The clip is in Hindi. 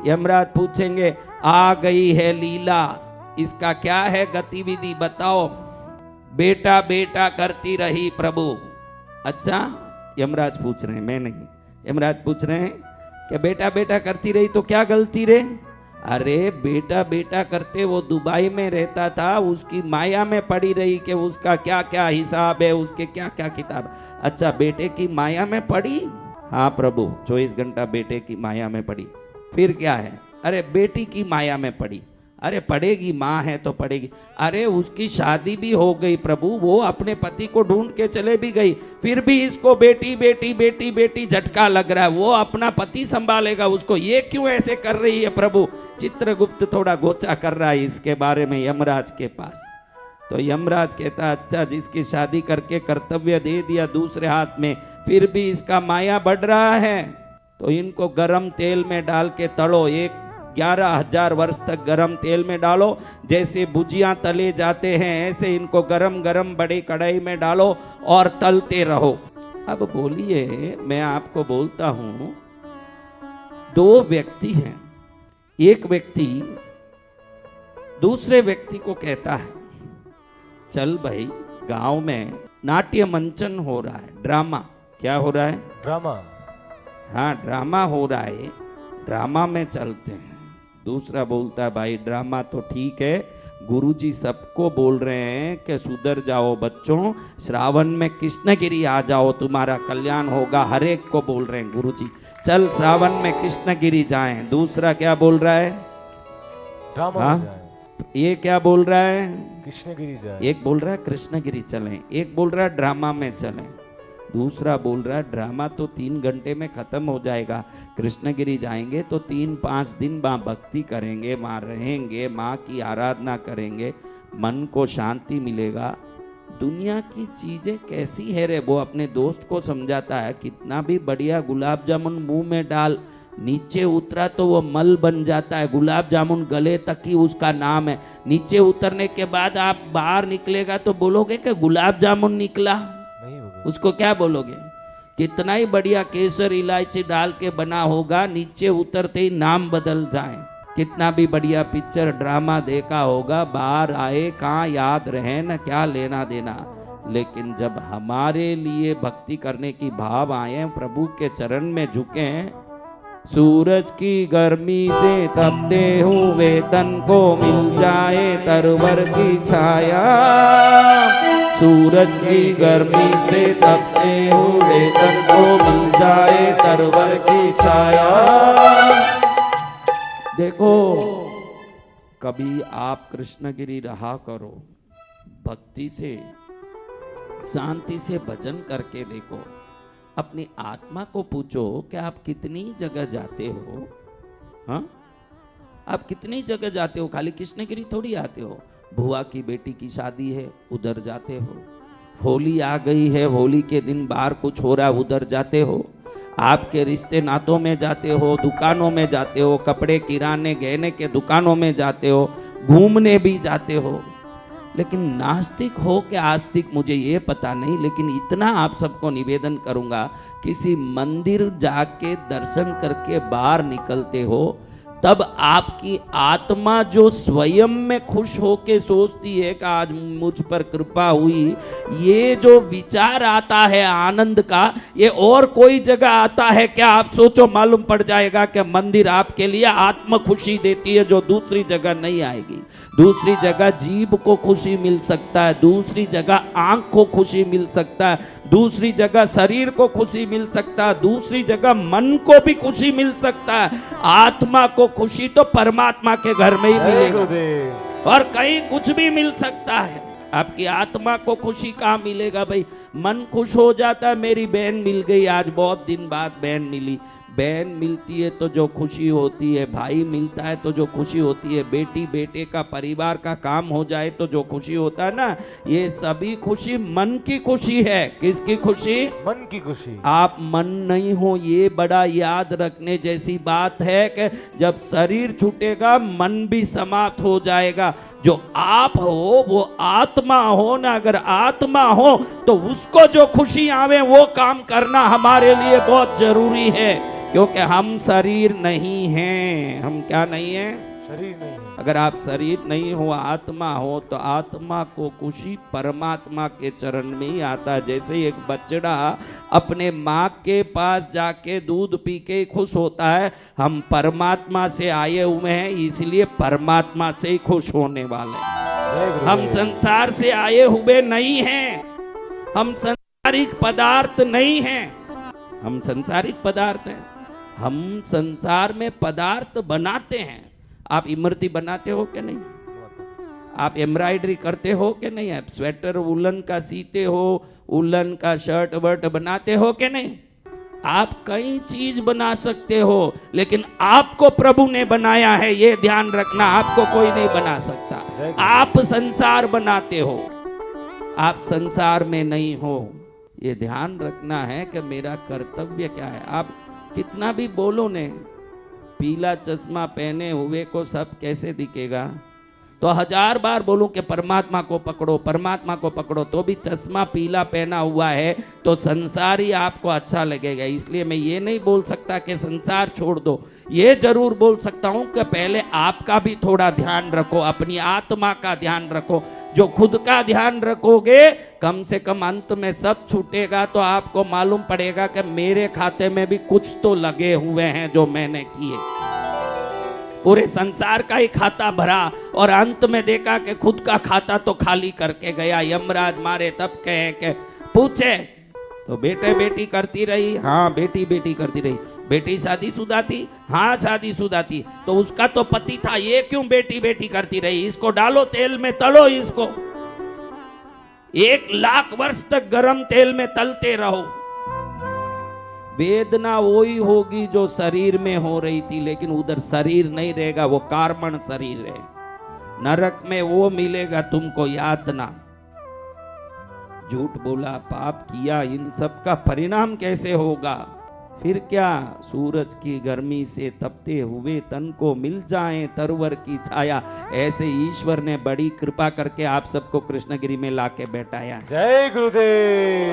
यमराज पूछेंगे आ गई है लीला, इसका क्या है गतिविधि बताओ। बेटा बेटा करती रही प्रभु। अच्छा, यमराज पूछ रहे हैं, मैं नहीं, यमराज पूछ रहे हैं कि बेटा बेटा करती रही तो क्या गलती रे? अरे बेटा बेटा करते वो दुबई में रहता था, उसकी माया में पड़ी रही कि उसका क्या क्या हिसाब है, उसके क्या क्या किताब। अच्छा, बेटे की माया में पड़ी? हाँ प्रभु, 24 घंटा बेटे की माया में पड़ी। फिर क्या है? अरे बेटी की माया में पड़ी। अरे पड़ेगी, माँ है तो पड़ेगी। अरे उसकी शादी भी हो गई प्रभु, वो अपने पति को ढूंढ के चले भी गई, फिर भी इसको बेटी बेटी बेटी बेटी झटका लग रहा है। वो अपना पति संभालेगा उसको, ये क्यों ऐसे कर रही है प्रभु? चित्रगुप्त थोड़ा गोचा कर रहा है इसके बारे में यमराज के पास। तो यमराज कहता, अच्छा जिसकी शादी करके कर्तव्य दे दिया दूसरे हाथ में, फिर भी इसका माया बढ़ रहा है, तो इनको गरम तेल में डाल के तलो। 11,000 वर्ष तक गरम तेल में डालो, जैसे भुजिया तले जाते हैं ऐसे इनको गरम गरम बड़ी कढ़ाई में डालो और तलते रहो। अब बोलिए, मैं आपको बोलता हूं, 2 व्यक्ति हैं। एक व्यक्ति दूसरे व्यक्ति को कहता है, चल भाई गांव में नाट्य मंचन हो रहा है, ड्रामा। क्या हो रहा है? ड्रामा। हाँ ड्रामा हो रहा है, ड्रामा में चलते हैं। दूसरा बोलता है, भाई ड्रामा तो ठीक है, गुरुजी सबको बोल रहे हैं कि सुधर जाओ बच्चों, श्रावण में कृष्णगिरी आ जाओ, तुम्हारा कल्याण होगा, हर एक को बोल रहे हैं गुरुजी, चल श्रावण में कृष्णगिरी जाएं। दूसरा क्या बोल रहा है? ड्रामा में जाएं। ये क्या बोल रहा है? कृष्णगिरी जाएं। एक बोल रहा है कृष्णगिरी चलें, एक बोल रहा है ड्रामा में चलें। दूसरा बोल रहा है ड्रामा तो 3 घंटे में खत्म हो जाएगा, कृष्णगिरी जाएंगे तो 3-5 दिन माँ भक्ति करेंगे, माँ रहेंगे, माँ की आराधना करेंगे, मन को शांति मिलेगा। दुनिया की चीजें कैसी है रे? वो अपने दोस्त को समझाता है, कितना भी बढ़िया गुलाब जामुन मुंह में डाल, नीचे उतरा तो वो मल बन जाता है। गुलाब जामुन गले तक ही उसका नाम है, नीचे उतरने के बाद आप बाहर निकलेगा तो बोलोगे कि गुलाब जामुन निकला? उसको क्या बोलोगे? कितना ही बढ़िया केसर इलायची डाल के बना होगा, नीचे उतरते ही नाम बदल जाए। कितना भी बढ़िया पिक्चर ड्रामा देखा होगा, बाहर आए कहाँ याद रहे न क्या लेना देना। लेकिन जब हमारे लिए भक्ति करने की भाव आए, प्रभु के चरण में झुके, सूरज की गर्मी से तपते हुए तन को मिल जाए तरवर की छाया, सूरज की गर्मी से तपते हुए तन को मिल जाए तरवर की छाया। देखो, कभी आप कृष्णगिरी रहा करो, भक्ति से शांति से भजन करके देखो, अपनी आत्मा को पूछो कि आप कितनी जगह जाते हो। हाँ, आप कितनी जगह जाते हो? खाली कृष्णगिरी थोड़ी आते हो। बुआ की बेटी की शादी है, उधर जाते हो। होली आ गई है, होली के दिन बाहर कुछ हो रहा है, उधर जाते हो। आपके रिश्ते नातों में जाते हो, दुकानों में जाते हो, कपड़े किराने गहने के दुकानों में जाते हो, घूमने भी जाते हो। लेकिन नास्तिक हो कि आस्तिक मुझे ये पता नहीं, लेकिन इतना आप सबको निवेदन करूंगा, किसी मंदिर जाके दर्शन करके बाहर निकलते हो, तब आपकी आत्मा जो स्वयं में खुश होके सोचती है कि आज मुझ पर कृपा हुई, ये जो विचार आता है आनंद का, ये और कोई जगह आता है क्या? आप सोचो, मालूम पड़ जाएगा कि मंदिर आपके लिए आत्म खुशी देती है जो दूसरी जगह नहीं आएगी। दूसरी जगह जीभ को खुशी मिल सकता है, दूसरी जगह आंख को खुशी मिल सकता है, दूसरी जगह शरीर को खुशी मिल सकता है, दूसरी जगह मन को भी खुशी मिल सकता है। आत्मा को खुशी तो परमात्मा के घर में ही मिलेगा और कहीं कुछ भी मिल सकता है। आपकी आत्मा को खुशी कहाँ मिलेगा भाई? मन खुश हो जाता है, मेरी बहन मिल गई, आज बहुत दिन बाद बहन मिली। बहन मिलती है तो जो खुशी होती है, भाई मिलता है तो जो खुशी होती है, बेटी बेटे का परिवार का काम हो जाए तो जो खुशी होता है ना, ये सभी खुशी मन की खुशी है। किसकी खुशी? मन की खुशी। आप मन नहीं हो, ये बड़ा याद रखने जैसी बात है कि जब शरीर छूटेगा मन भी समाप्त हो जाएगा। जो आप हो वो आत्मा हो ना, अगर आत्मा हो तो उसको जो खुशी आवे वो काम करना हमारे लिए बहुत जरूरी है। क्योंकि हम शरीर नहीं हैं। हम क्या नहीं है? शरीर नहीं है। अगर आप शरीर नहीं हो, आत्मा हो, तो आत्मा को खुशी परमात्मा के चरण में ही आता है। जैसे एक बच्चा अपने माँ के पास जाके दूध पी के खुश होता है, हम परमात्मा से आए हुए हैं, इसलिए परमात्मा से ही खुश होने वाले हैं। हम संसार से आए हुए नहीं हैं, हम संसारिक पदार्थ नहीं हैं। हम संसारिक पदार्थ हैं, हम संसार में पदार्थ बनाते हैं। आप इमरती बनाते हो कि नहीं? आप एम्ब्रॉयडरी करते हो कि नहीं? आप स्वेटर उलन का सीते हो, उलन का शर्ट वर्ट बनाते हो कि नहीं? आप कई चीज बना सकते हो, लेकिन आपको प्रभु ने बनाया है, ये ध्यान रखना। आपको कोई नहीं बना सकता। आप संसार बनाते हो, आप संसार में नहीं हो। ये ध्यान रखना है कि मेरा कर्तव्य क्या है। आप कितना भी बोलो ने, पीला चश्मा पहने हुए को सब कैसे दिखेगा? तो 1000 बार बोलूं कि परमात्मा को पकड़ो, परमात्मा को पकड़ो, तो भी चश्मा पीला पहना हुआ है तो संसार ही आपको अच्छा लगेगा। इसलिए मैं ये नहीं बोल सकता कि संसार छोड़ दो। ये जरूर बोल सकता हूं कि पहले आपका भी थोड़ा ध्यान रखो, अपनी आत्मा का ध्यान रखो। जो खुद का ध्यान रखोगे, कम से कम अंत में सब छूटेगा तो आपको मालूम पड़ेगा कि मेरे खाते में भी कुछ तो लगे हुए हैं जो मैंने किए। पूरे संसार का ही खाता भरा और अंत में देखा कि खुद का खाता तो खाली करके गया। यमराज मारे तब कहे कि पूछे तो बेटे बेटी करती रही, हाँ बेटी बेटी करती रही। बेटी शादीशुदा थी, हाँ शादीशुदा थी, तो उसका तो पति था, ये क्यों बेटी बेटी करती रही? इसको डालो तेल में, तलो इसको, 1,00,000 वर्ष तक गर्म तेल में तलते रहो। वेदना वही होगी जो शरीर में हो रही थी, लेकिन उधर शरीर नहीं रहेगा, वो कार्बन शरीर है। नरक में वो मिलेगा तुमको यातना। झूठ बोला, पाप किया, इन सब का परिणाम कैसे होगा? फिर क्या? सूरज की गर्मी से तपते हुए तन को मिल जाए तरवर की छाया। ऐसे ईश्वर ने बड़ी कृपा करके आप सबको कृष्णगिरी में लाके बैठाया। जय गुरुदेव।